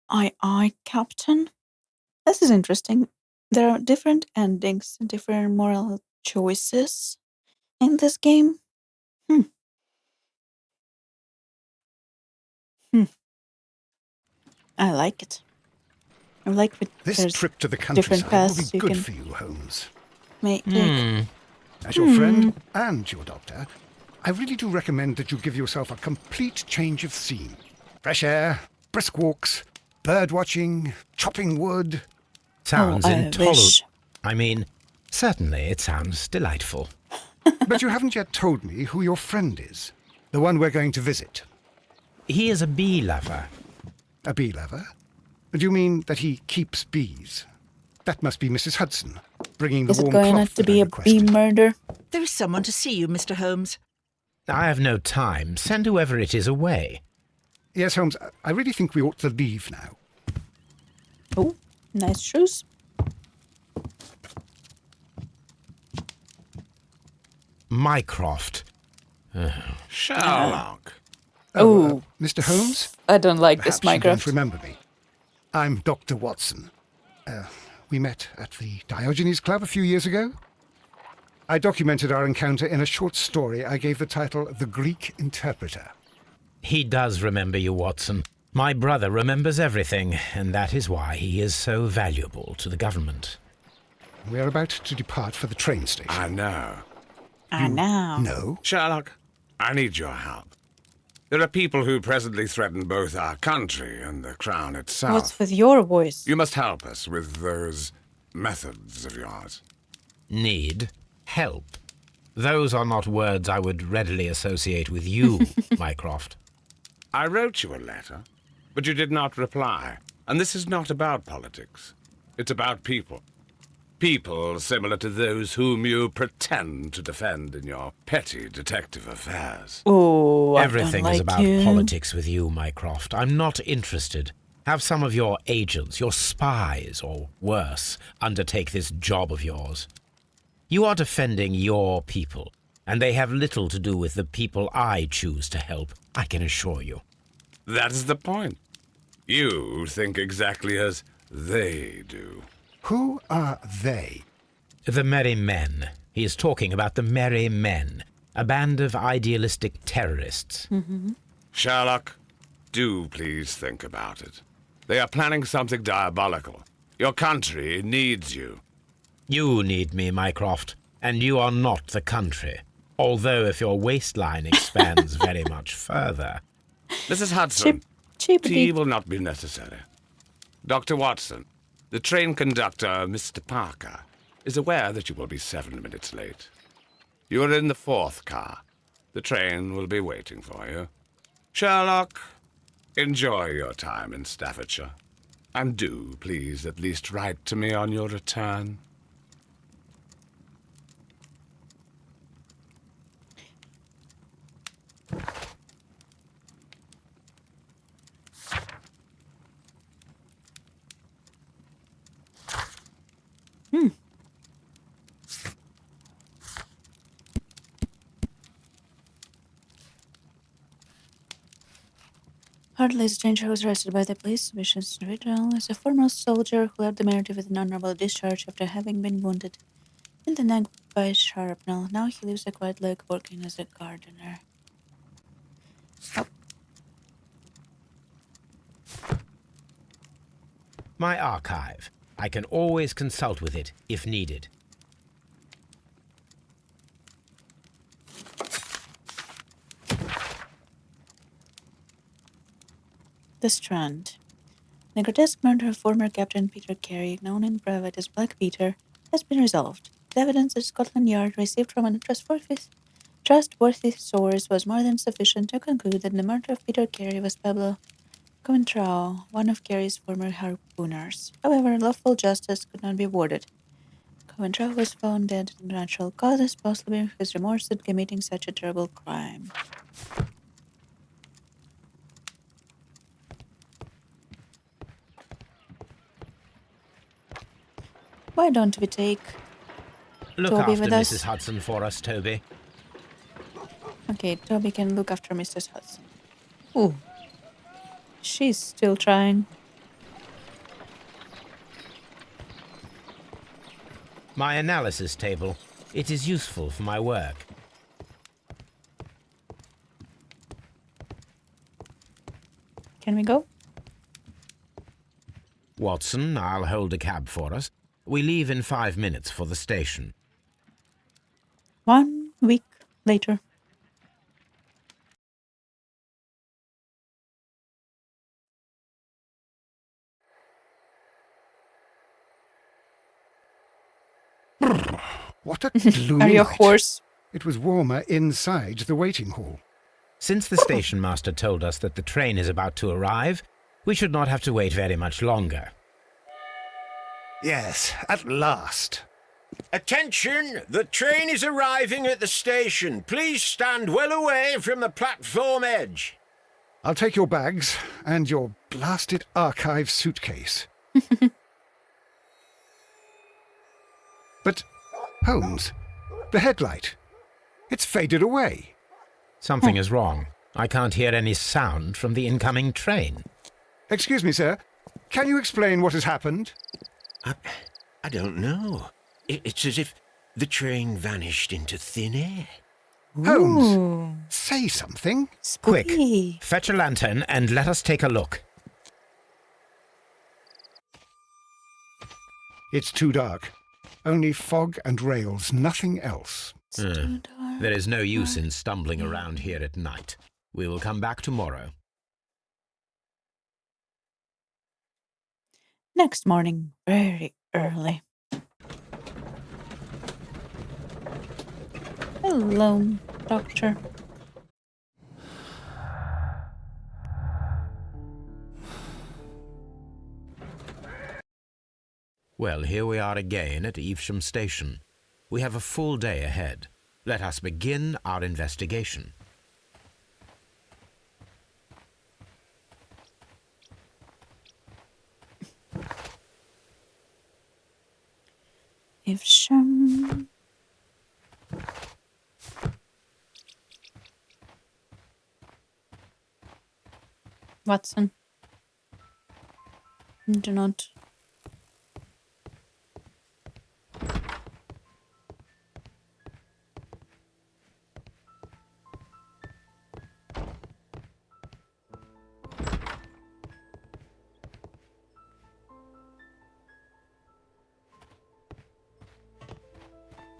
Aye, Captain. This is interesting. There are different endings, different moral choices in this game. Hmm. I like it. I like it. This trip to the different countryside will paths be you good can for you, Holmes. take. As your friend and your doctor, I really do recommend that you give yourself a complete change of scene. Fresh air, brisk walks, bird watching, chopping wood. Sounds intolerable. Wish. I mean, certainly it sounds delightful. But you haven't yet told me who your friend is. The one we're going to visit. He is a bee lover. A bee lover? Do you mean that he keeps bees? That must be Mrs. Hudson, bringing the Is it warm going cloth to that be I a bee requested. murder? There is someone to see you, Mr. Holmes. I have no time. Send whoever it is away. Yes, Holmes, I really think we ought to leave now. Oh, nice shoes. Mycroft. Sherlock. Mr. Holmes? I don't like this Perhaps you don't Minecraft. remember me. I'm Dr. Watson. We met at the Diogenes Club a few years ago. I documented our encounter in a short story I gave the title The Greek Interpreter. He does remember you, Watson. My brother remembers everything, and that is why he is so valuable to the government. We're about to depart for the train station. I know. I know. No? Sherlock, I need your help. There are people who presently threaten both our country and the crown itself. What's with your voice? You must help us with those methods of yours. Need help. Those are not words I would readily associate with you, Mycroft. I wrote you a letter, but you did not reply. And this is not about politics. It's about people. People similar to those whom you pretend to defend in your petty detective affairs. Oh, Everything I don't is like about you. politics with you, Mycroft. I'm not interested. Have some of your agents, your spies, or worse, undertake this job of yours. You are defending your people, and they have little to do with the people I choose to help, I can assure you. That is the point. You think exactly as they do. Who are they? The Merry Men. He is talking about the Merry Men, a band of idealistic terrorists. Sherlock, do please think about it. They are planning something diabolical. Your country needs you. You need me, Mycroft, and you are not the country. Although if your waistline expands very much further. Mrs. Hudson, Cheapity. tea will not be necessary. Dr. Watson, the train conductor, Mr. Parker, is aware that you will be 7 minutes late. You are in the 4th car. The train will be waiting for you. Sherlock, enjoy your time in Staffordshire. And do, please, at least write to me on your return. Hardly a stranger who was arrested by the police. Suspicious individual is a former soldier who left the military with an honorable discharge after having been wounded in the neck by shrapnel. Now he lives a quiet life working as a gardener. Oh, My archive. I can always consult with it if needed. The Strand. The grotesque murder of former Captain Peter Carey, known in private as Black Peter, has been resolved. The evidence that Scotland Yard received from a trustworthy source was more than sufficient to conclude that the murder of Peter Carey was Pablo Coentrao, one of Carey's former harpooners. However, lawful justice could not be awarded. Coentrao was found dead of natural causes, possibly his remorse at committing such a terrible crime. Why don't we take Look Toby after with us? Mrs. Hudson for us, Toby. Okay, Toby can look after Mrs. Hudson. Ooh. She's still trying. My analysis table. It is useful for my work. Can we go? Watson, I'll hold a cab for us. We leave in 5 minutes for the station. 1 week later. What a gloomy Are you a night. horse? It was warmer inside the waiting hall. Since the station master told us that the train is about to arrive, we should not have to wait very much longer. Yes, at last. Attention! The train is arriving at the station. Please stand well away from the platform edge. I'll take your bags and your blasted archive suitcase. But, Holmes, the headlight. It's faded away. Something is wrong. I can't hear any sound from the incoming train. Excuse me, sir. Can you explain what has happened? I don't know. It's as if the train vanished into thin air. Holmes, Ooh, say something. Quick, spooky. fetch a lantern and let us take a look. It's too dark. Only fog and rails, nothing else. It's too dark. There is no use in stumbling around here at night. We will come back tomorrow. Next morning, very early. Hello, doctor. Well, here we are again at Evesham Station. We have a full day ahead. Let us begin our investigation. Evesham. Watson. Do not.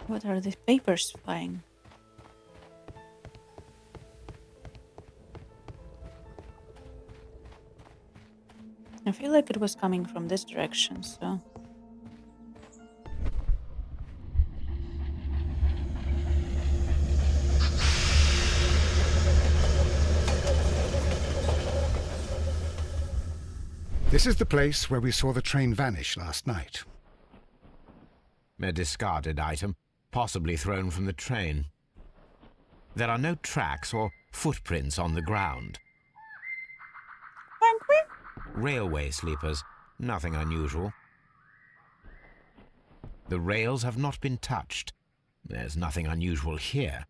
What are these papers flying? I feel like it was coming from this direction, so... This is the place where we saw the train vanish last night. A discarded item, possibly thrown from the train. There are no tracks or footprints on the ground. Railway sleepers, nothing unusual. The rails have not been touched. There's nothing unusual here.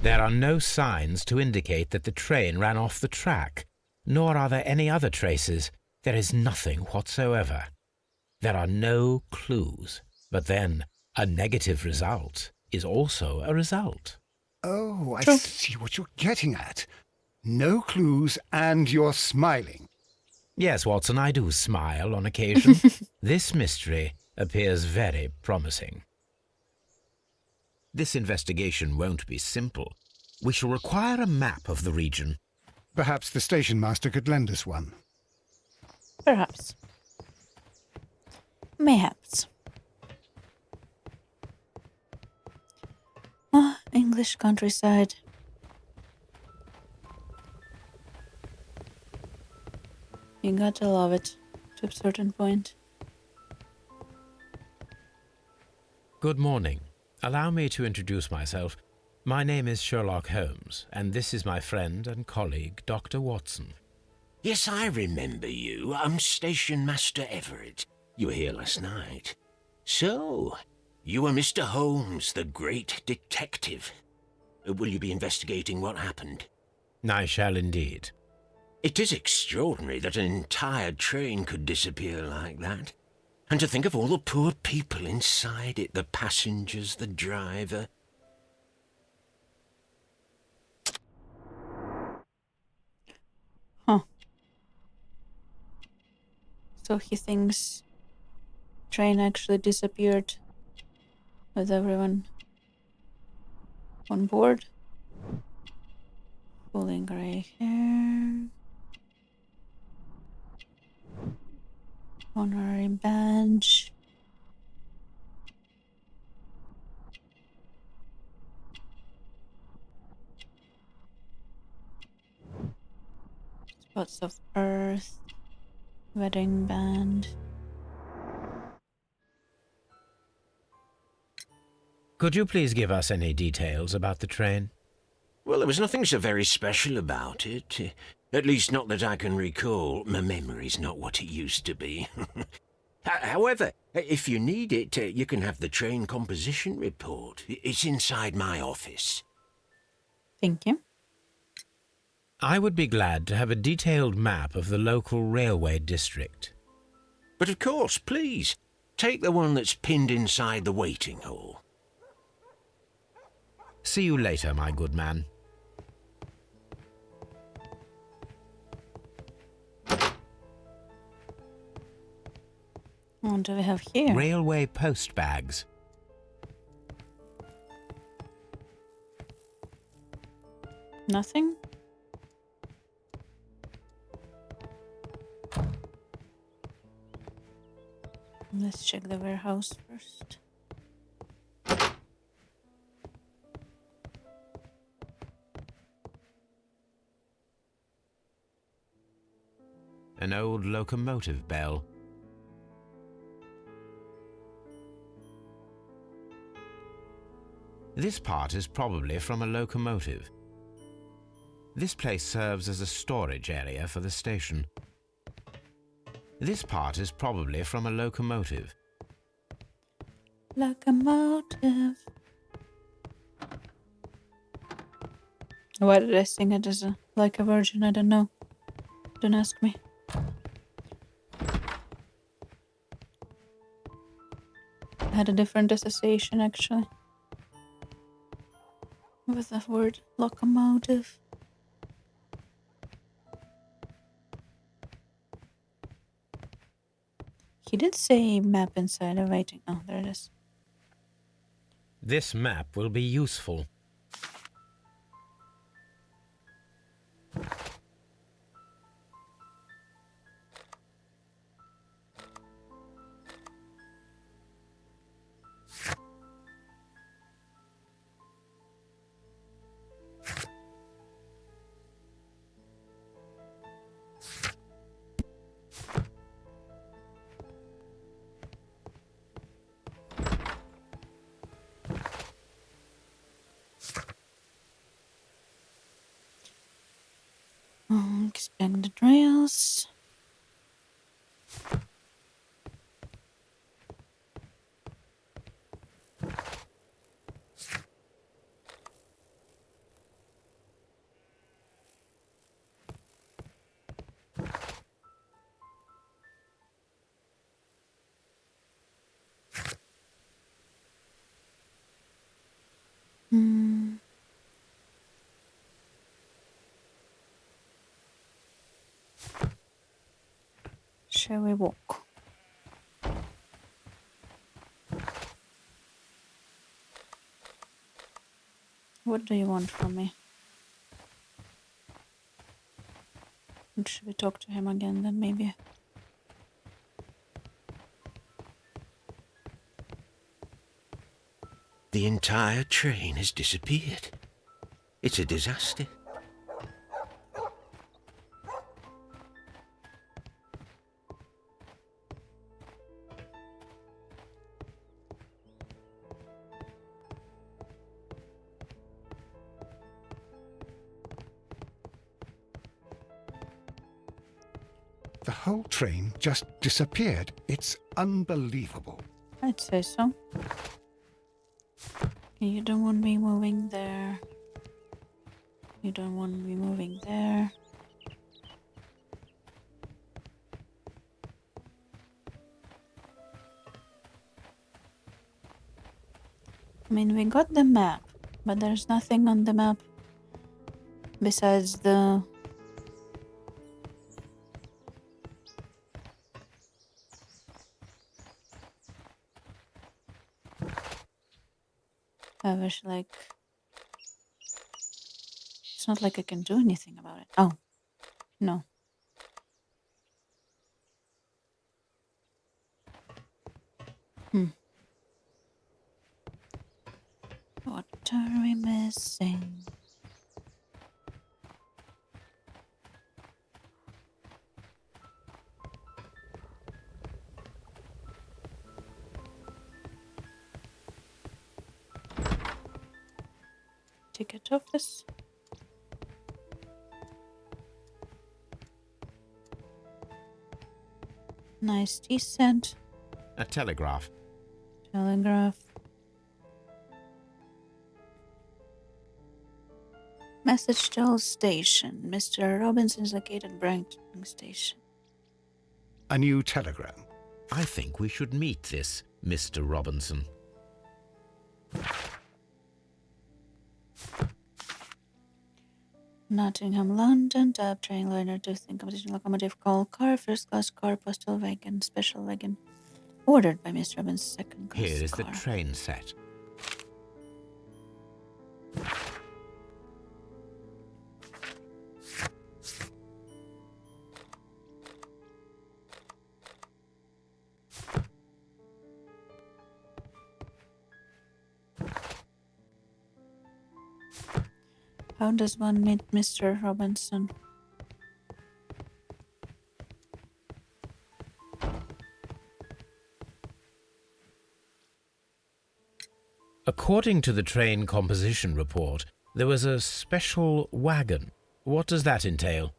There are no signs to indicate that the train ran off the track, nor are there any other traces. There is nothing whatsoever. There are no clues. But then, a negative result is also a result. Oh, I see what you're getting at. No clues and you're smiling. Yes, Watson, I do smile on occasion. This mystery appears very promising. This investigation won't be simple. We shall require a map of the region. Perhaps the station master could lend us one. Perhaps. Mayhaps. Ah, English countryside. You gotta love it, to a certain point. Good morning. Allow me to introduce myself. My name is Sherlock Holmes, and this is my friend and colleague, Dr. Watson. Yes, I remember you. I'm Station Master Everett. You were here last night. So, you are Mr. Holmes, the great detective. Will you be investigating what happened? I shall indeed. It is extraordinary that an entire train could disappear like that. And to think of all the poor people inside it, the passengers, the driver. Huh. So he thinks train actually disappeared with everyone on board. Fully gray hair. Honorary badge. Spots of earth. Wedding band. Could you please give us any details about the train? Well, there was nothing so very special about it. At least not that I can recall. My memory's not what it used to be. However, if you need it, you can have the train composition report. It's inside my office. Thank you. I would be glad to have a detailed map of the local railway district. But of course, please, take the one that's pinned inside the waiting hall. See you later, my good man. What do we have here? Railway post bags. Nothing? Let's check the warehouse first. An old locomotive bell. This part is probably from a locomotive. This place serves as a storage area for the station. This part is probably from a locomotive. Locomotive. Why did I sing it as like a virgin? I don't know. Don't ask me. I had a different association actually with the word locomotive. He did say map inside of waiting. Oh, there it is. This map will be useful. Explain the rails. Shall we walk? What do you want from me? Should we talk to him again then maybe? The entire train has disappeared. It's a disaster. The whole train just disappeared. It's unbelievable. I'd say so. You don't want me moving there. You don't want me moving there. I mean, we got the map, but there's nothing on the map besides the... I wish, like... It's not like I can do anything about it. Oh. No. What are we missing? Ticket office. Nice descent. A telegraph. Telegraph. Message to station. Mr. Robinson is located at Brighton Station. A new telegram. I think we should meet this Mr. Robinson. Nottingham, London. Top train liner to think competition locomotive coal car, first class car, postal wagon, special wagon. Ordered by Mr. Robinson, second class Here is car. the train set. How does one meet Mr. Robinson? According to the train composition report, there was a special wagon. What does that entail?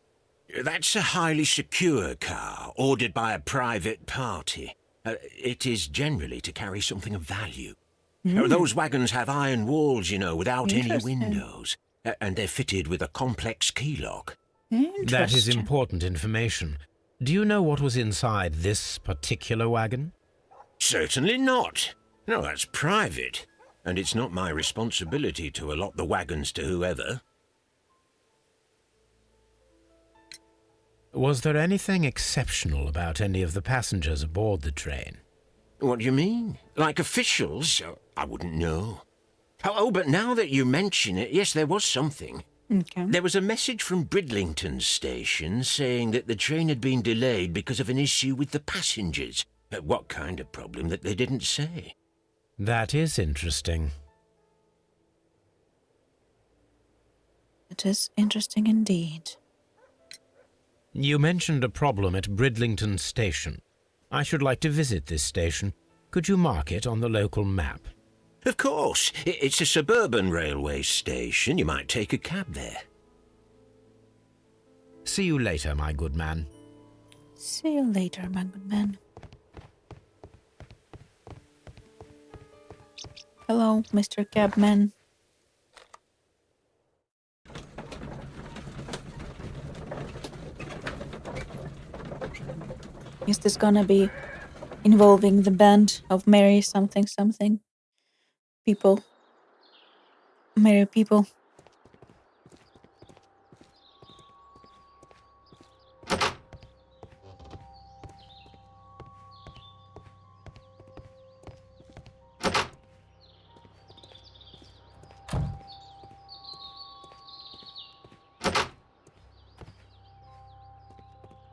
That's a highly secure car, ordered by a private party. It is generally to carry something of value. Those wagons have iron walls, you know, without any Interesting. windows. And they're fitted with a complex key lock. That is Interesting. important information. Do you know what was inside this particular wagon? Certainly not. No, that's private. And it's not my responsibility to allot the wagons to whoever. Was there anything exceptional about any of the passengers aboard the train? What do you mean? Like officials? I wouldn't know. Oh, but now that you mention it, yes, there was something. Okay. There was a message from Bridlington Station saying that the train had been delayed because of an issue with the passengers. What kind of problem that they didn't say? That is interesting. It is interesting indeed. You mentioned a problem at Bridlington Station. I should like to visit this station. Could you mark it on the local map? Of course. It's a suburban railway station. You might take a cab there. See you later, my good man. See you later, my good man. Hello, Mr. Cabman. Is this gonna be involving the band of merry something something people? Merry people.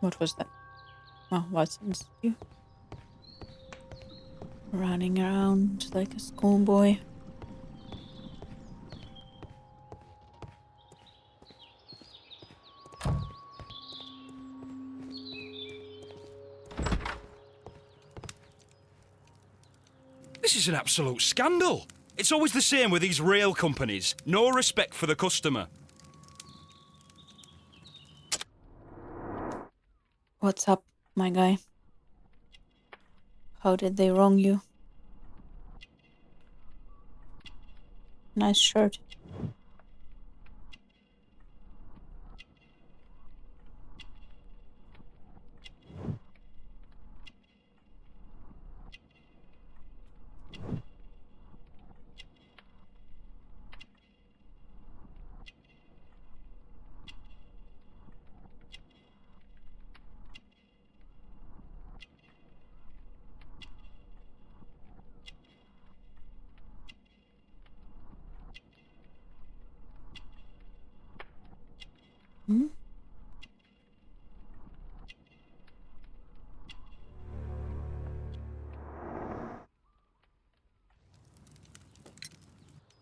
What was that? Oh, Watson's you. Running around like a schoolboy. This is an absolute scandal. It's always the same with these rail companies. No respect for the customer. What's up, my guy? How did they wrong you? Nice shirt.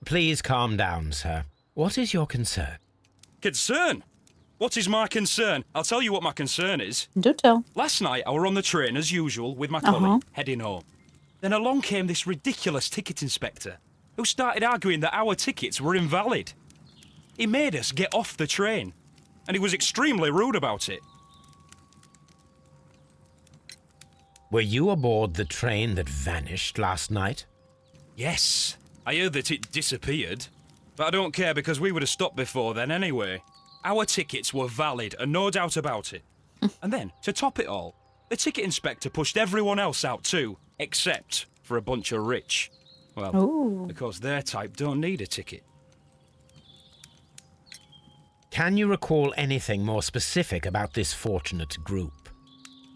Please calm down, sir. What is your concern? Concern? What is my concern? I'll tell you what my concern is. Do tell. Last night I were on the train as usual with my colleague, heading home. Then along came this ridiculous ticket inspector, who started arguing that our tickets were invalid. He made us get off the train, and he was extremely rude about it. Were you aboard the train that vanished last night? Yes, I heard that it disappeared. But I don't care because we would have stopped before then anyway. Our tickets were valid and no doubt about it. And then, to top it all, the ticket inspector pushed everyone else out too, except for a bunch of rich. Well, because their type don't need a ticket. Can you recall anything more specific about this fortunate group?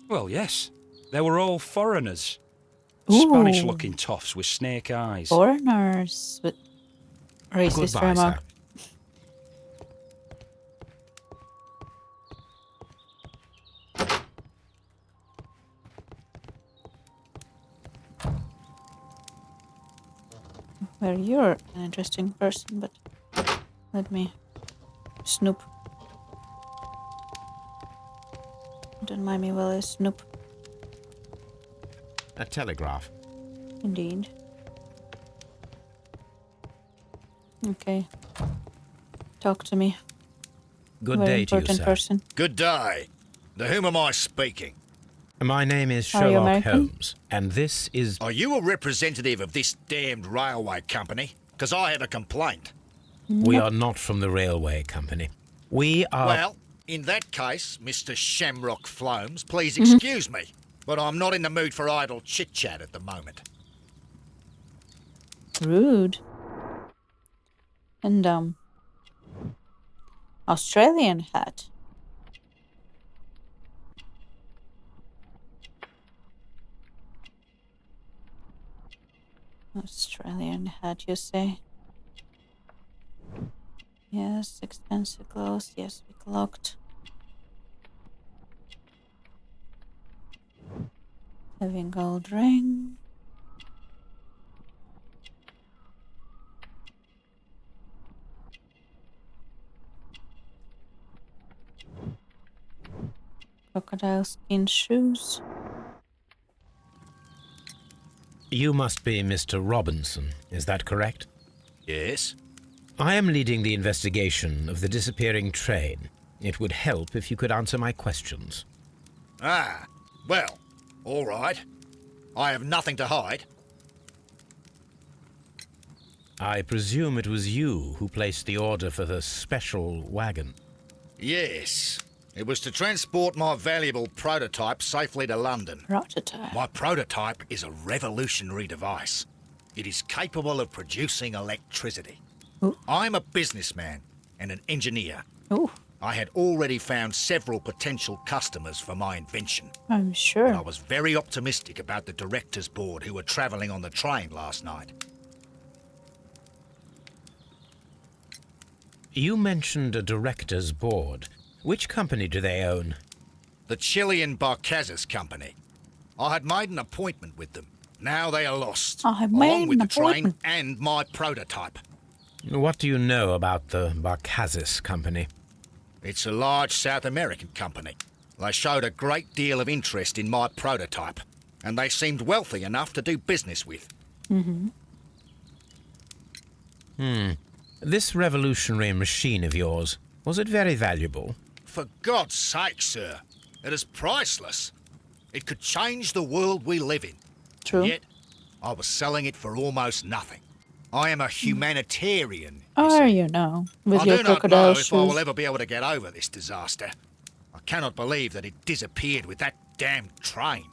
Well, yes. They were all foreigners. Ooh. Spanish-looking toffs with snake eyes. Foreigners with racist Goodbye, remark. sir. Well, you're an interesting person, but let me snoop. Don't mind me while I snoop. A telegraph. Indeed. Okay. Talk to me. Good Very day to you, important sir. person. Good day. To whom am I speaking? My name is Are you Sherlock American? Holmes, and this is... Are you a representative of this damned railway company? Because I have a complaint. We are not from the railway company. We are... Well, in that case, Mr. Shamrock Flomes, please excuse me, but I'm not in the mood for idle chit-chat at the moment. Rude. And, Australian hat. Australian hat, you say? Yes, expensive clothes. Yes, we locked. Having gold ring. Crocodile skin shoes. You must be Mr. Robinson, is that correct? Yes? I am leading the investigation of the disappearing train. It would help if you could answer my questions. Ah, well, all right. I have nothing to hide. I presume it was you who placed the order for the special wagon. Yes. It was to transport my valuable prototype safely to London. Prototype. My prototype is a revolutionary device. It is capable of producing electricity. Ooh. I'm a businessman and an engineer. Ooh, I had already found several potential customers for my invention. I'm And I sure. was very optimistic about the directors' board who were travelling on the train last night. You mentioned a director's board. Which company do they own? The Chilean Barcazas Company. I had made an appointment with them. Now they are lost. I have made along with an the train appointment. and my prototype. What do you know about the Barcazas company? It's a large South American company. They showed a great deal of interest in my prototype, and they seemed wealthy enough to do business with. This revolutionary machine of yours, was it very valuable? For God's sake, sir, it is priceless. It could change the world we live in. True. Yet, I was selling it for almost nothing. I am a humanitarian. Are you now? With I your do not know crocodile if I will shoes. ever be able to get over this disaster. I cannot believe that it disappeared with that damned train.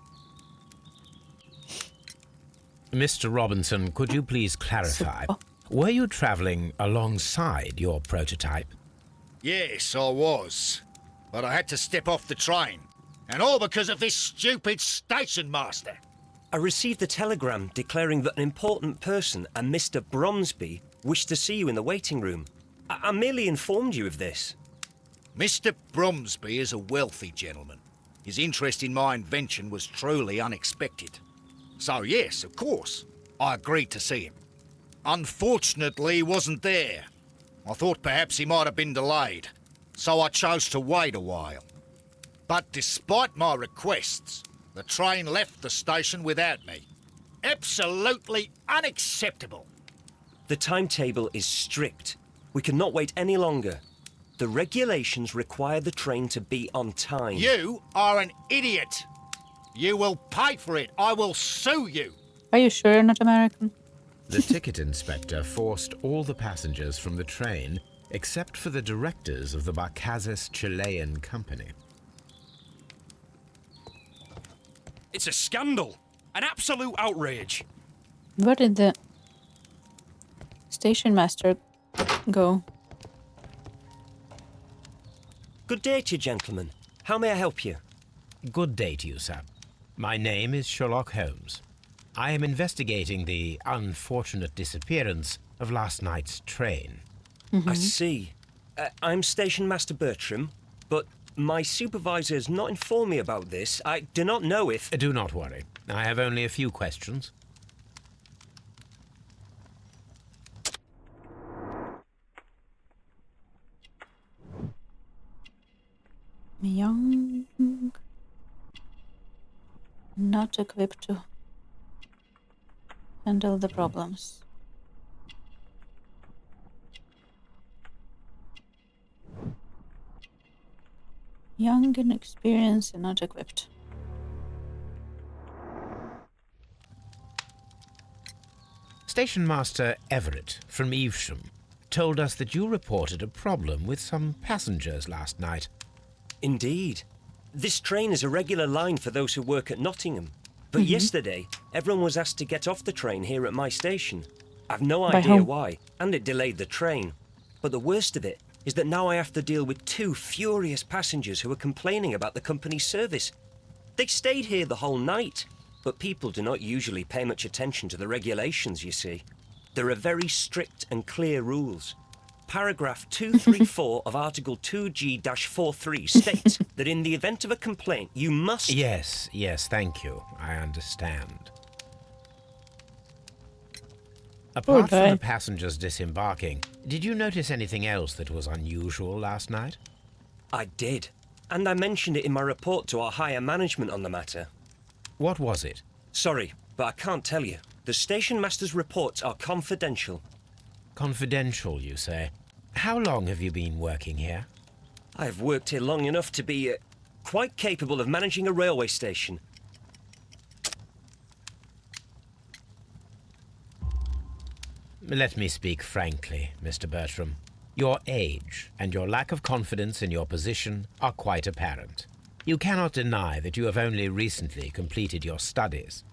Mr. Robinson, could you please clarify? Super. Were you travelling alongside your prototype? Yes, I was. But I had to step off the train. And all because of this stupid station master. I received a telegram declaring that an important person, a Mr. Bromsby, wished to see you in the waiting room. I merely informed you of this. Mr. Bromsby is a wealthy gentleman. His interest in my invention was truly unexpected. So yes, of course, I agreed to see him. Unfortunately, he wasn't there. I thought perhaps he might have been delayed, so I chose to wait a while. But despite my requests, the train left the station without me. Absolutely unacceptable. The timetable is strict. We cannot wait any longer. The regulations require the train to be on time. You are an idiot. You will pay for it. I will sue you. Are you sure you're not American? The ticket inspector forced all the passengers from the train except for the directors of the Barcazes Chilean company. It's a scandal. An absolute outrage. Where did the station master go? Good day to you, gentlemen. How may I help you? Good day to you, sir. My name is Sherlock Holmes. I am investigating the unfortunate disappearance of last night's train. I see. I'm Station Master Bertram, but my supervisor has not informed me about this. I do not know if... Do not worry. I have only a few questions. Young, not equipped to handle the problems. Young, inexperienced, and not equipped. Station Master Everett from Evesham told us that you reported a problem with some passengers last night. Indeed. This train is a regular line for those who work at Nottingham. But yesterday, everyone was asked to get off the train here at my station. I've no idea why, and it delayed the train. But the worst of it is that now I have to deal with two furious passengers who are complaining about the company's service. They stayed here the whole night, but people do not usually pay much attention to the regulations, you see. There are very strict and clear rules. Paragraph 234 of Article 2G-43 states that in the event of a complaint, you must... Yes, thank you. I understand. Apart from the passengers disembarking, did you notice anything else that was unusual last night? I did, and I mentioned it in my report to our higher management on the matter. What was it? Sorry, but I can't tell you. The station master's reports are confidential. Confidential, you say? How long have you been working here? I've worked here long enough to be quite capable of managing a railway station. Let me speak frankly, Mr. Bertram. Your age and your lack of confidence in your position are quite apparent. You cannot deny that you have only recently completed your studies.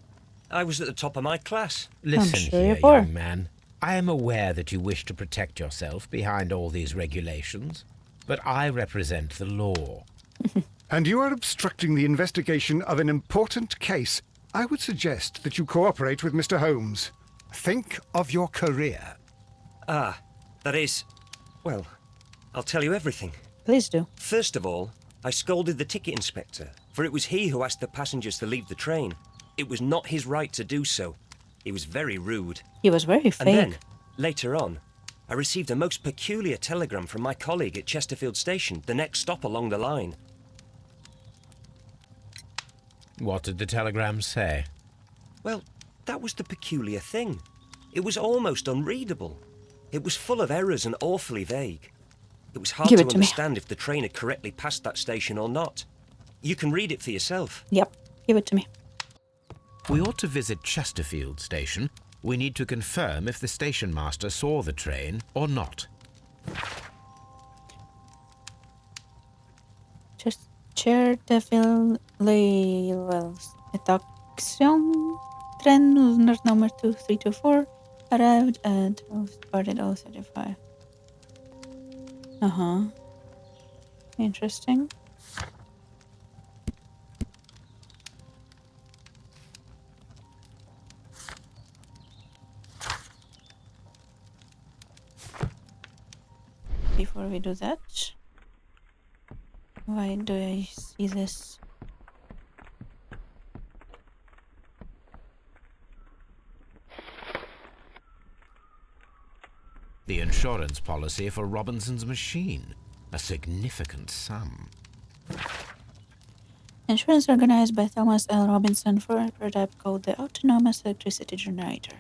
I was at the top of my class. Listen sure here, you were. young man. I am aware that you wish to protect yourself behind all these regulations, but I represent the law. And you are obstructing the investigation of an important case. I would suggest that you cooperate with Mr. Holmes. Think of your career. Ah, that is... Well, I'll tell you everything. Please do. First of all, I scolded the ticket inspector, for it was he who asked the passengers to leave the train. It was not his right to do so. He was very rude. He was very fake. And then, later on, I received a most peculiar telegram from my colleague at Chesterfield Station, the next stop along the line. What did the telegram say? Well, that was the peculiar thing. It was almost unreadable. It was full of errors and awfully vague. It was hard to understand if the train had correctly passed that station or not. You can read it for yourself. Yep, give it to me. We ought to visit Chesterfield Station. We need to confirm if the station master saw the train or not. Chesterfield Station. Tren number 2324 arrived at started 035. Interesting. Before we do that, why do I see this? The insurance policy for Robinson's machine. A significant sum. Insurance organized by Thomas L. Robinson for a prototype called the Autonomous Electricity Generator.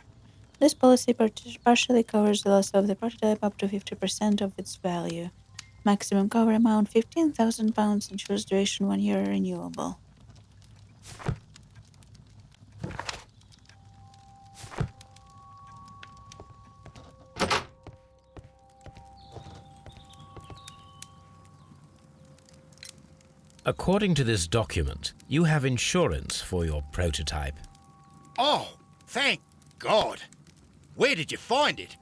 This policy partially covers the loss of the prototype up to 50% of its value. Maximum cover amount £15,000. Ensures duration 1 year renewable. According to this document, you have insurance for your prototype. Oh, thank God. Where did you find it?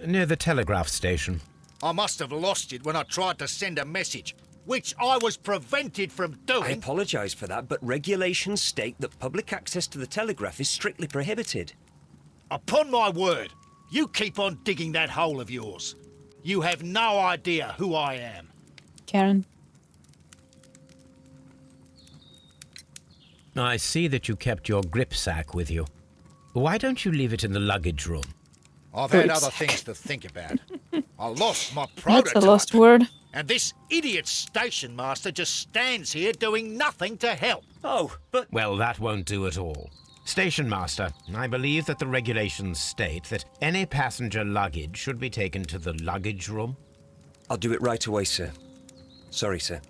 Near the telegraph station. I must have lost it when I tried to send a message, which I was prevented from I doing. apologise for that, but regulations state that public access to the telegraph is strictly prohibited. Upon my word, you keep on digging that hole of yours. You have no idea who I am. Karen. I see that you kept your grip sack with you. Why don't you leave it in the luggage room? I've had Grip other sack. things to think about. I lost my prototype. That's a lost word. And this idiot station master just stands here doing nothing to help. Oh, but Well, that won't do at all. Station master, I believe that the regulations state that any passenger luggage should be taken to the luggage room. I'll do it right away, sir. Sorry, sir.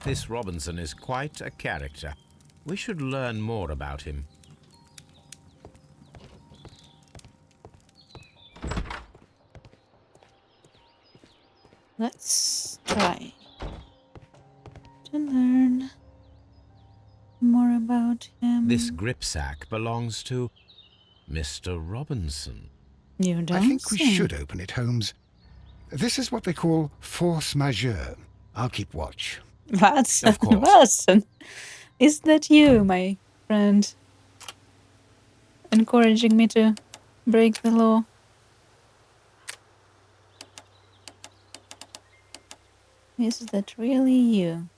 This Robinson is quite a character. We should learn more about him. Let's try to learn more about him. This grip sack belongs to Mr. Robinson. You don't I think we say. should open it, Holmes. This is what they call force majeure. I'll keep watch. Watson, Of course. Watson, is that you, my friend? Encouraging me to break the law? Is that really you?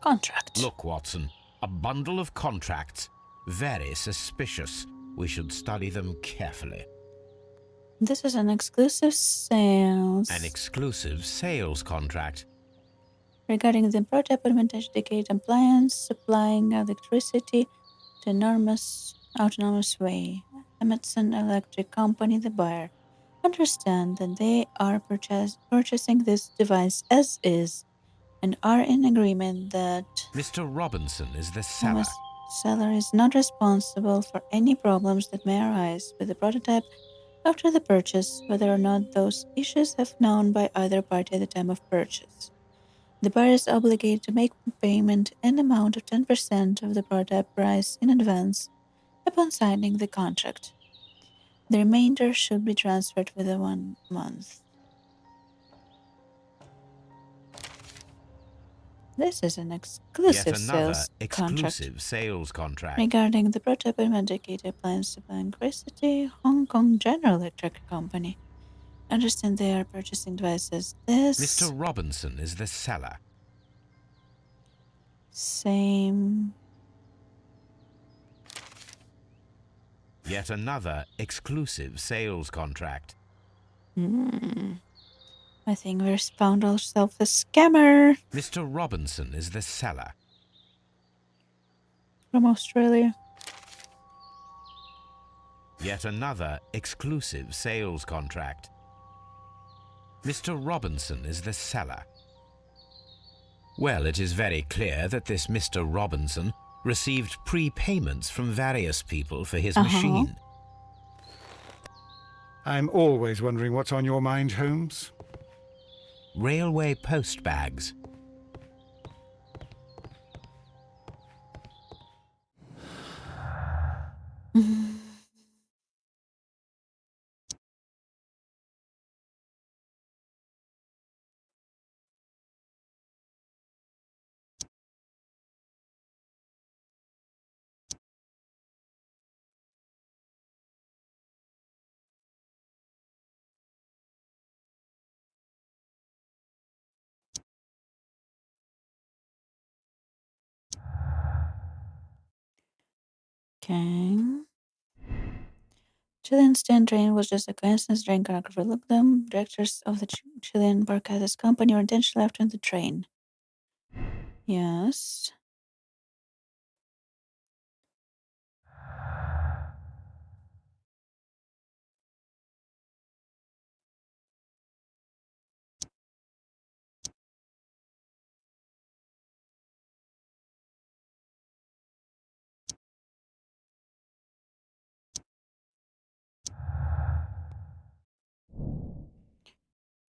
Contract. Look, Watson, a bundle of contracts. Very suspicious. We should study them carefully. This is an exclusive sales. An exclusive sales contract. Regarding the prototype implementation decade appliance supplying electricity to autonomous way. Emotes Electric Company, the buyer, understand that they are purchasing this device as is and are in agreement that Mr. Robinson is the seller. the seller is not responsible for any problems that may arise with the prototype after the purchase, whether or not those issues have known by either party at the time of purchase. The buyer is obligated to make payment in amount of 10% of the prototype price in advance upon signing the contract. The remainder should be transferred within 1 month. This is an exclusive Yet another sales exclusive contract sales contract. regarding the prototype dedicated appliance supplying electricity, Hong Kong General Electric Company. Understand they are purchasing devices. This Mr. Robinson is the seller. same. Yet another exclusive sales contract. I think we've found ourselves a scammer Mr. Robinson is the seller. from Australia. Yet another exclusive sales contract. Mr. Robinson is the seller. Well, it is very clear that this Mr. Robinson received prepayments from various people for his machine. I'm always wondering what's on your mind, Holmes. Railway post bags. Okay. Chilean stand train was just a coincidence. Train cannot overlook them. Directors of the Chilean broadcast company were intentionally left on the train. Yes.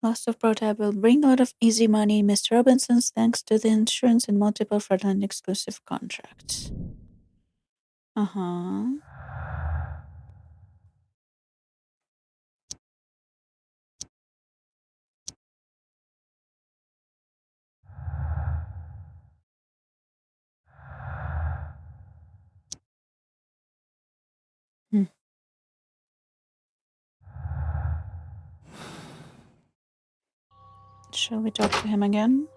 Loss of prototype will bring a lot of easy money, Mr. Robinson's, thanks to the insurance and multiple fraudulent exclusive contracts. Uh-huh. Shall we talk to him again?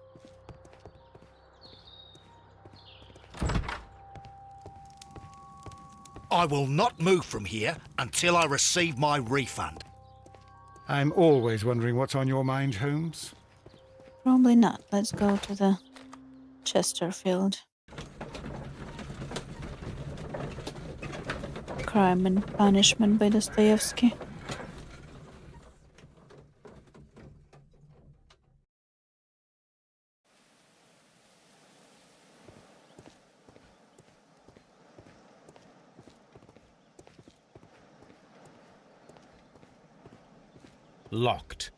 I will not move from here until I receive my refund. I'm always wondering what's on your mind, Holmes. Probably not. Let's go to the Chesterfield. Crime and Punishment by Dostoevsky. Locked.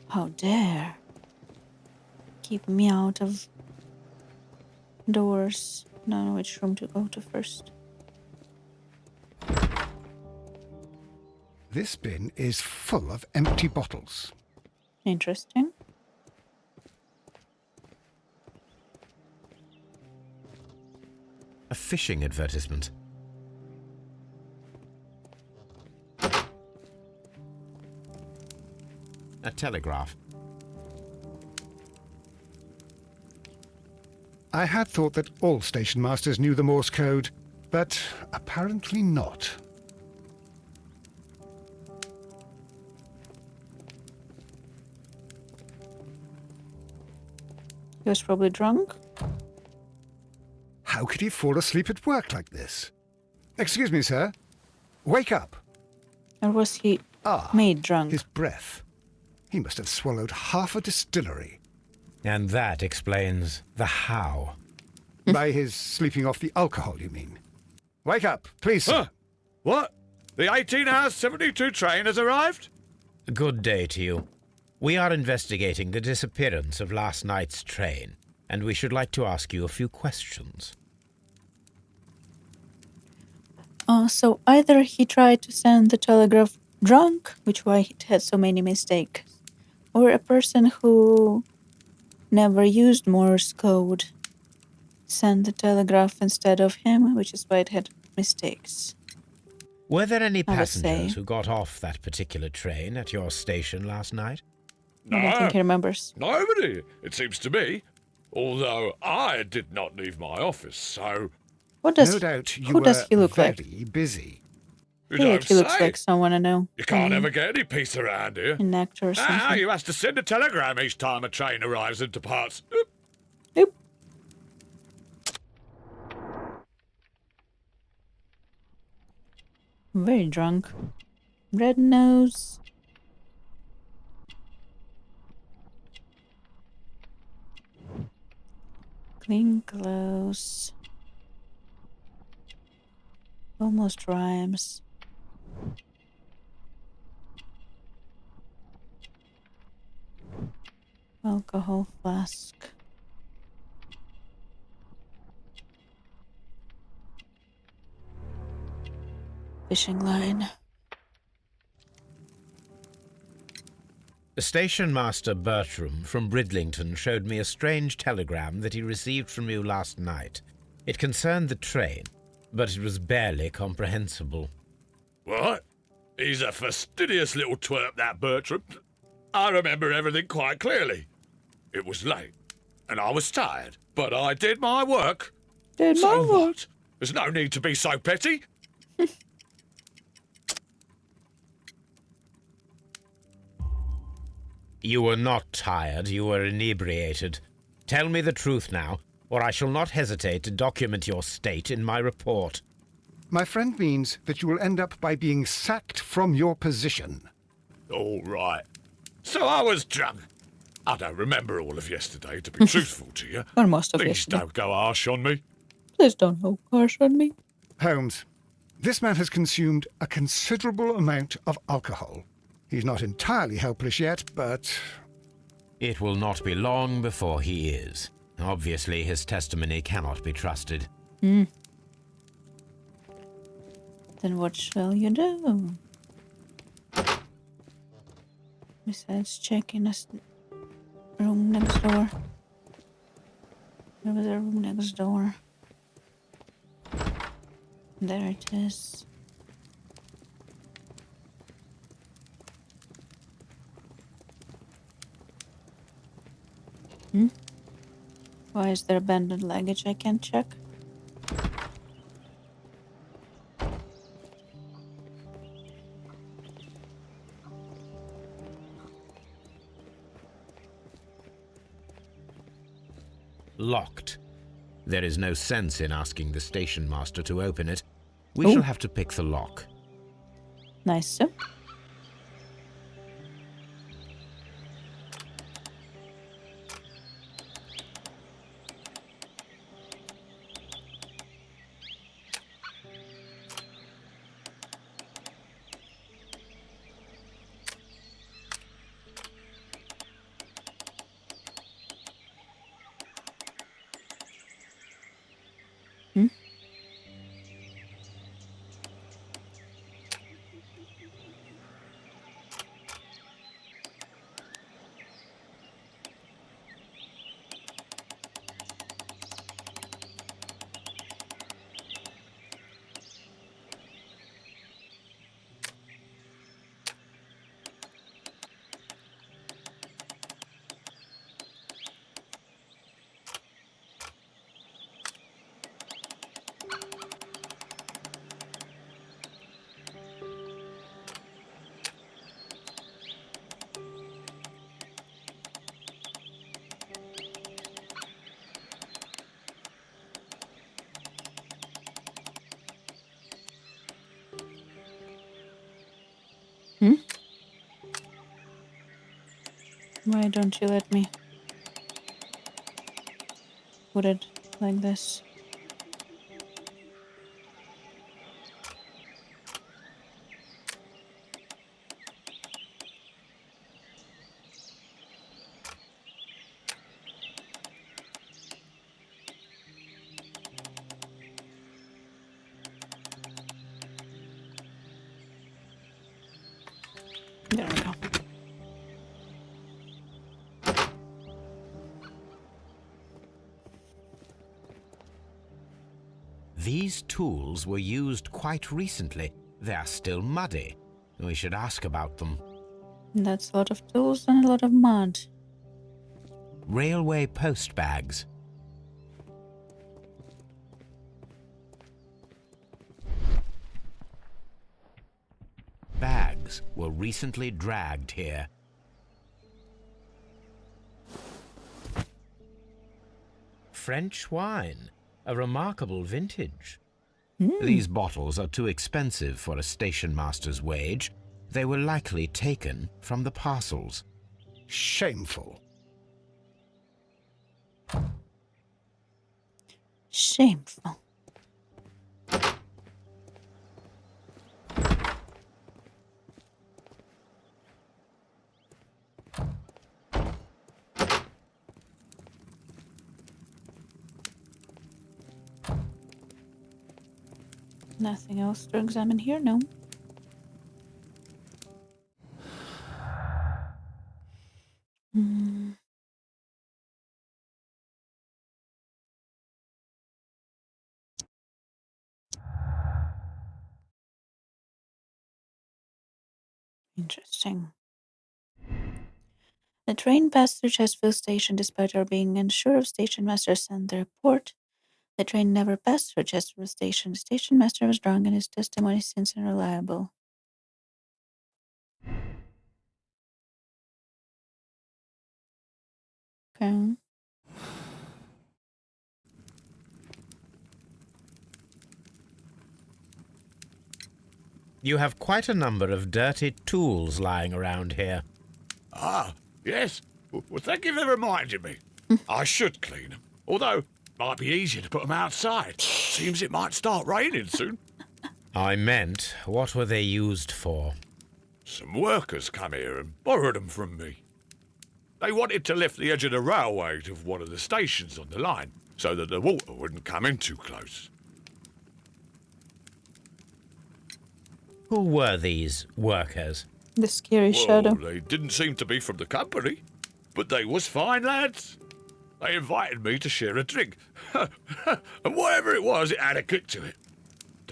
How dare. Keep me out of doors. Don't know which room to go to first. This bin is full of empty bottles. Interesting. A fishing advertisement. A telegraph. I had thought that all station masters knew the Morse code, but apparently not. He was probably drunk. How could he fall asleep at work like this? Excuse me, sir. Wake up. Or was he made drunk? His breath. He must have swallowed half a distillery. And that explains the how. By his sleeping off the alcohol, you mean? Wake up, please, sir. Huh? What? The 18-hour 72 train has arrived? Good day to you. We are investigating the disappearance of last night's train, and we should like to ask you a few questions. So either he tried to send the telegraph drunk, which why it had so many mistakes, or a person who never used Morse code sent the telegraph instead of him, which is why it had mistakes. Were there any I would passengers say. who got off that particular train at your station last night? I don't think he remembers. Nobody, it seems to me. Although I did not leave my office, so... What does No doubt you who does he look like? very busy. You I feel don't like he looks say. like someone I know. You can't Maybe ever get any peace around here. an actor or something. You has to send a telegram each time a train arrives and departs. Oop. Oop. Very drunk. Red nose. Clean clothes. Almost rhymes. Alcohol flask. Fishing line. Station Master Bertram from Bridlington showed me a strange telegram that he received from you last night. It concerned the train, but it was barely comprehensible. What? He's a fastidious little twerp, that Bertram. I remember everything quite clearly. It was late, and I was tired, but I did my work. Did So my work. what? There's no need to be so petty. You were not tired, you were inebriated. Tell me the truth now, or I shall not hesitate to document your state in my report. My friend means that you will end up by being sacked from your position. All right. So I was drunk. I don't remember all of yesterday, to be truthful to you. Or most of Please yesterday. don't go harsh on me. Please don't go harsh on me. Holmes, this man has consumed a considerable amount of alcohol. He's not entirely helpless yet, but... It will not be long before he is. Obviously, his testimony cannot be trusted. Then what shall you do? Besides checking a room next door. There was a room next door. There it is. Why is there abandoned luggage I can't check? Locked. There is no sense in asking the station master to open it. We shall have to pick the lock. Nice, sir. Why don't you let me put it like this? There we go. These tools were used quite recently. They are still muddy. We should ask about them. That's a lot of tools and a lot of mud. Railway post bags. Bags were recently dragged here. French wine, a remarkable vintage. These bottles are too expensive for a station master's wage. They were likely taken from the parcels. Shameful. Shameful. Nothing else to examine here, no. Interesting. The train passed through Chestville Station despite our being unsure of Station Master sent the report. The train never passed through Chesterfield Station. The station master was drunk and his testimony seems unreliable. Okay. You have quite a number of dirty tools lying around here. Ah, yes. Well, thank you for reminding me. I should clean them. Although, might be easier to put them outside. Seems it might start raining soon. I meant, what were they used for? Some workers come here and borrowed them from me. They wanted to lift the edge of the railway to one of the stations on the line, so that the water wouldn't come in too close. Who were these workers? The scary shadow. They didn't seem to be from the company, but they was fine lads. They invited me to share a drink. And whatever it was, it had a kick to it.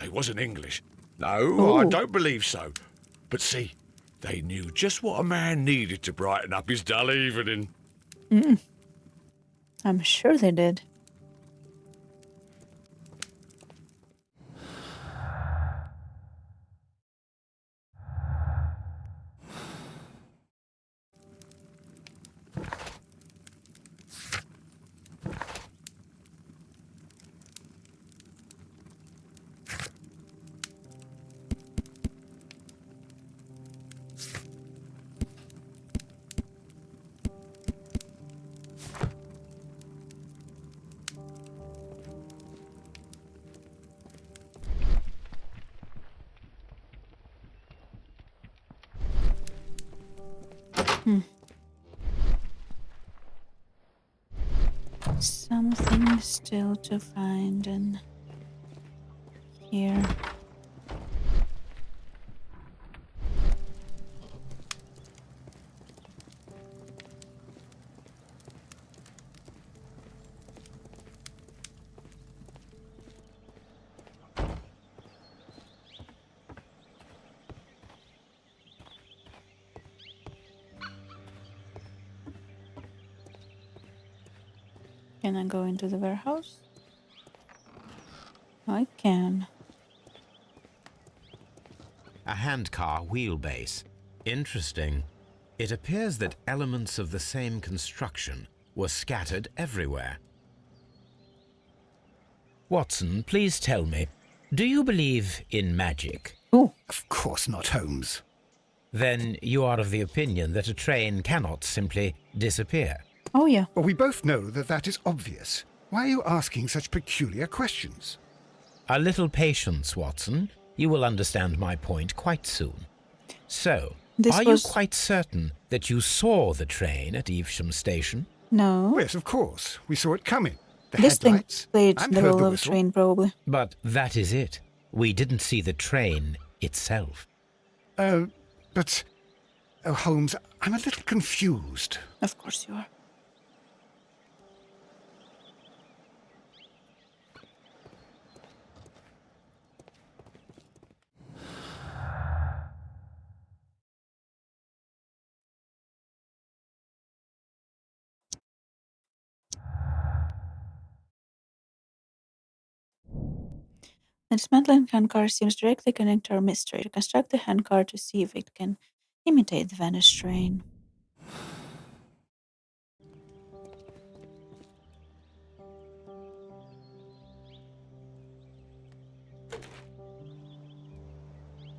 They wasn't English. No, I don't believe so. But see, they knew just what a man needed to brighten up his dull evening. I'm sure they did. Something still to find in here. Can I go into the warehouse? I can. A handcar wheelbase. Interesting. It appears that elements of the same construction were scattered everywhere. Watson, please tell me, do you believe in magic? Oh, Of course not, Holmes. Then you are of the opinion that a train cannot simply disappear. oh yeah. Well, we both know that that is obvious. Why are you asking such peculiar questions? A little patience, Watson. You will understand my point quite soon. So, This are was- you quite certain that you saw the train at Evesham Station? No. Oh, yes, of course. We saw it coming. The This thing headlights. played and the heard role the of a whistle. train, probably. But that is it. We didn't see the train itself. But... Oh, Holmes, I'm a little confused. Of course you are. The dismantling handcar seems directly connected to our mystery. To construct the handcar to see if it can imitate the vanished train.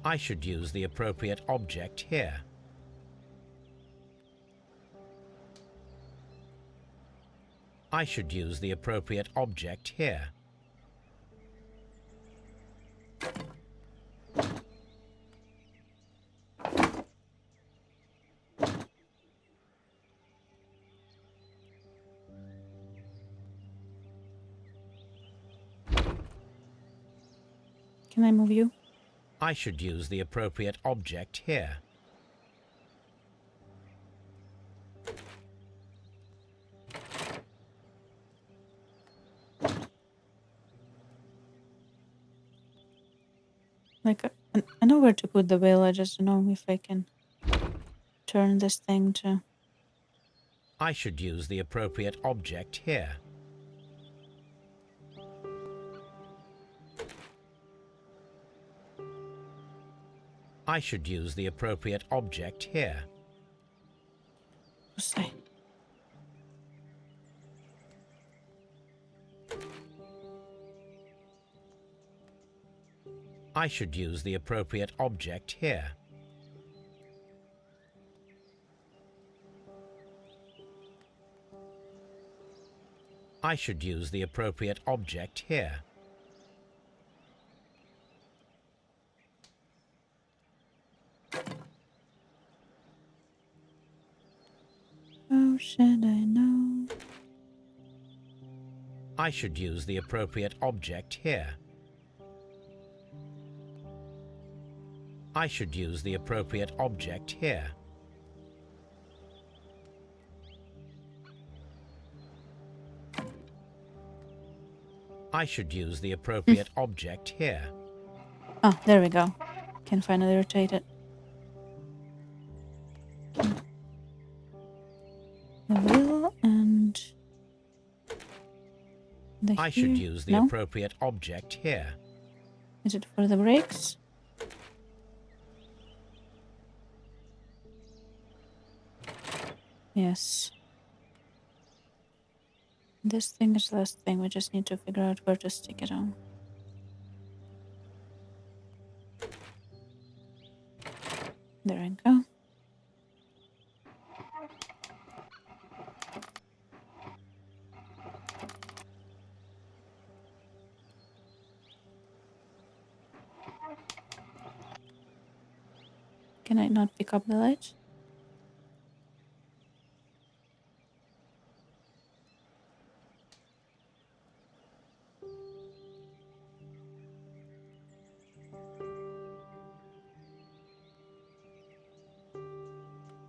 I should use the appropriate object here. I should use the appropriate object here. Can I move you? I should use the appropriate object here. Like, I know where to put the wheel, I just don't know if I can turn this thing to... I should use the appropriate object here. I should use the appropriate object here. うっさい。I should use the appropriate object here. I should use the appropriate object here. How should I know? I should use the appropriate object here. I should use the appropriate object here. I should use the appropriate object here. Oh, there we go. Can finally rotate it. The wheel and the I should use the appropriate object here. Is it for the brakes? Yes. This thing is the last thing. We just need to figure out where to stick it on. There we go. Can I not pick up the light?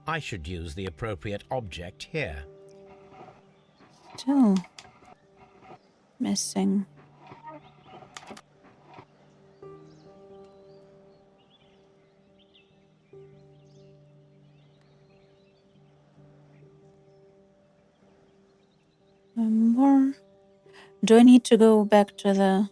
I should use the appropriate object here. Still missing. More. Do I need to go back to the...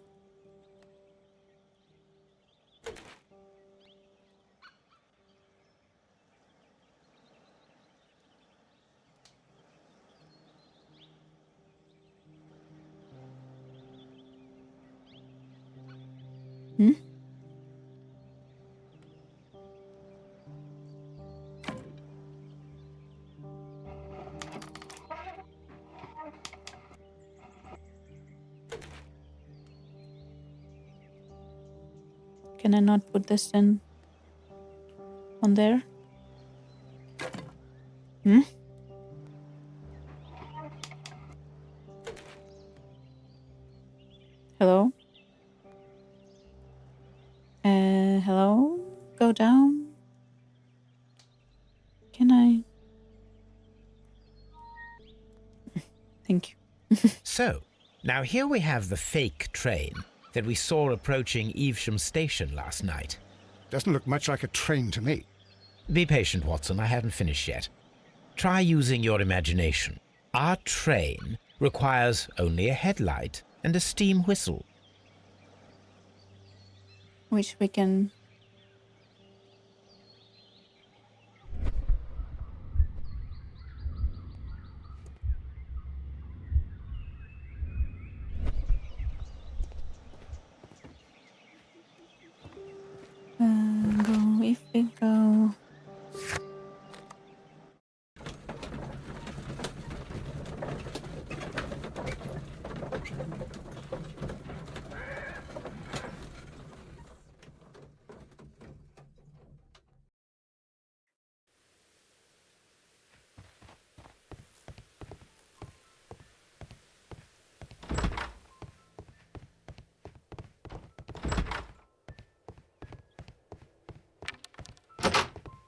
Can I not put this in on there? Hello? Hello? Go down? Can I? Thank you. So, now here we have the fake train that we saw approaching Evesham Station last night. Doesn't look much like a train to me. Be patient, Watson, I haven't finished yet. Try using your imagination. Our train requires only a headlight and a steam whistle. Which we can... go if we go...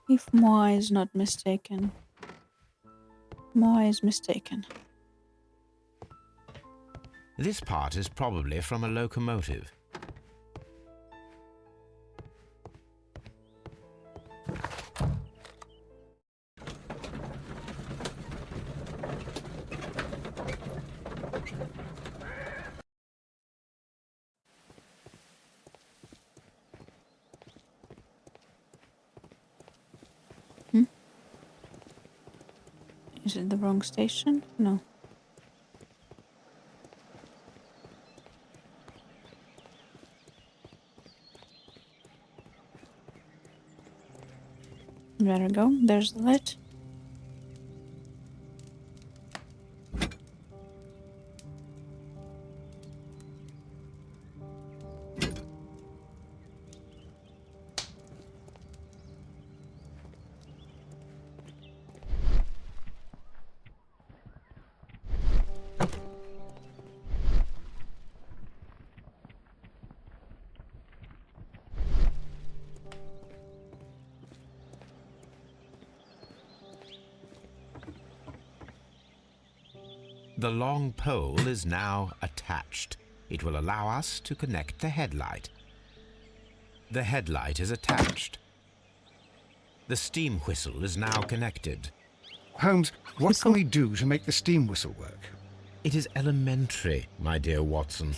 If Moi is not mistaken. Moi is mistaken. This part is probably from a locomotive. Is it the wrong station? No. There we go. There's the light. The long pole is now attached. It will allow us to connect the headlight. The headlight is attached. The steam whistle is now connected. Holmes, what can we do to make the steam whistle work? It is elementary, my dear Watson.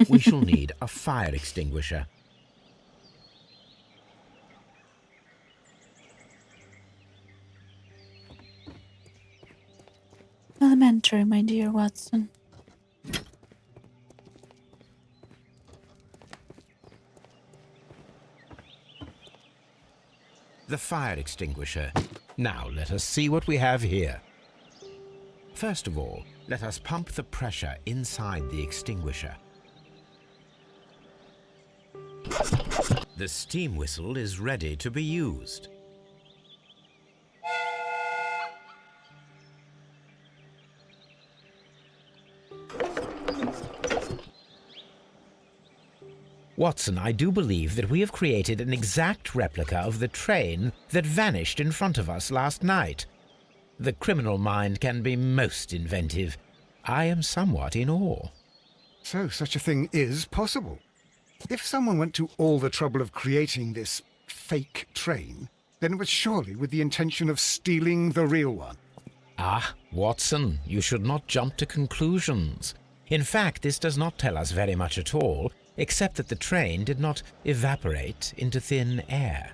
We shall need a fire extinguisher. Elementary, my dear Watson. The fire extinguisher. Now let us see what we have here. First of all, let us pump the pressure inside the extinguisher. The steam whistle is ready to be used. Watson, I do believe that we have created an exact replica of the train that vanished in front of us last night. The criminal mind can be most inventive. I am somewhat in awe. So such a thing is possible. If someone went to all the trouble of creating this fake train, then it was surely with the intention of stealing the real one. Ah, Watson, you should not jump to conclusions. In fact, this does not tell us very much at all, except that the train did not evaporate into thin air.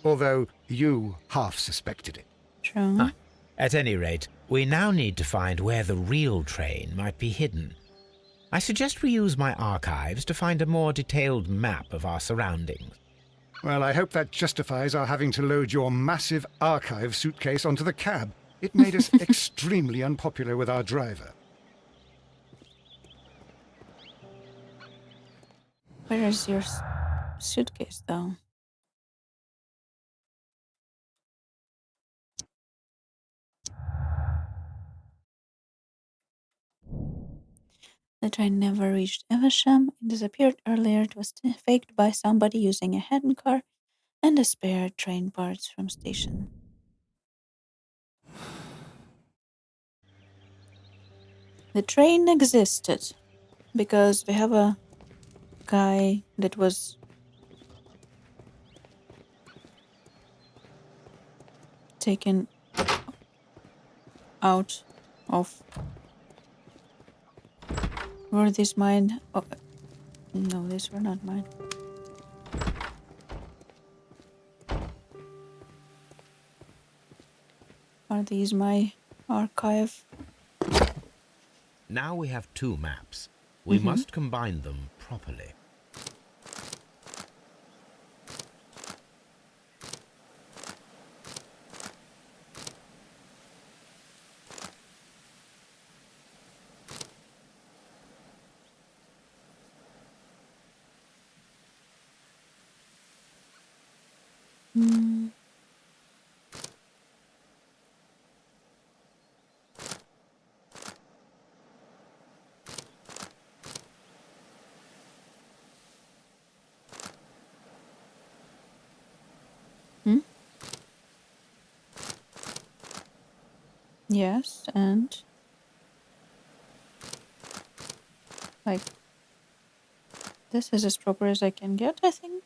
Although you half suspected it. True. At any rate, we now need to find where the real train might be hidden. I suggest we use my archives to find a more detailed map of our surroundings. Well, I hope that justifies our having to load your massive archive suitcase onto the cab. It made us extremely unpopular with our driver. Where is your suitcase, though? The train never reached Evesham. It disappeared earlier. It was faked by somebody using a handcar and a spare train parts from station. The train existed because we have a guy that was taken out of. Were these mine? Oh, no, these were not mine. Are these my archive? Now we have two maps. We must combine them properly. Yes, and like this is as proper as I can get, I think.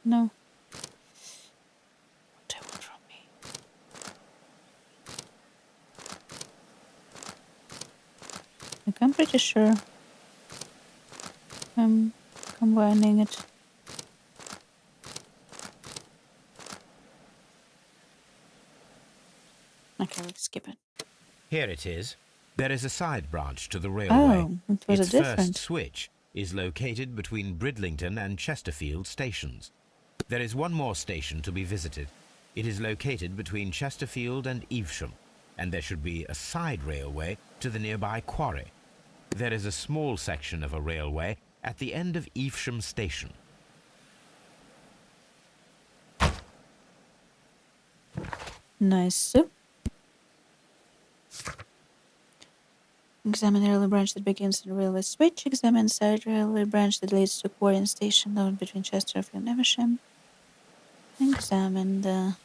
No. What they want from me? Like, I'm pretty sure I'm combining it. Okay, let's skip it. Here it is. There is a side branch to the railway. Oh, it was its a different. first switch is located between Bridlington and Chesterfield stations. There is one more station to be visited. It is located between Chesterfield and Evesham, and there should be a side railway to the nearby quarry. There is a small section of a railway at the end of Evesham station. Nice. Examine the railway branch that begins in railway switch. Examine side railway branch that leads to quarry station located between Chesterfield and Evesham. Examine the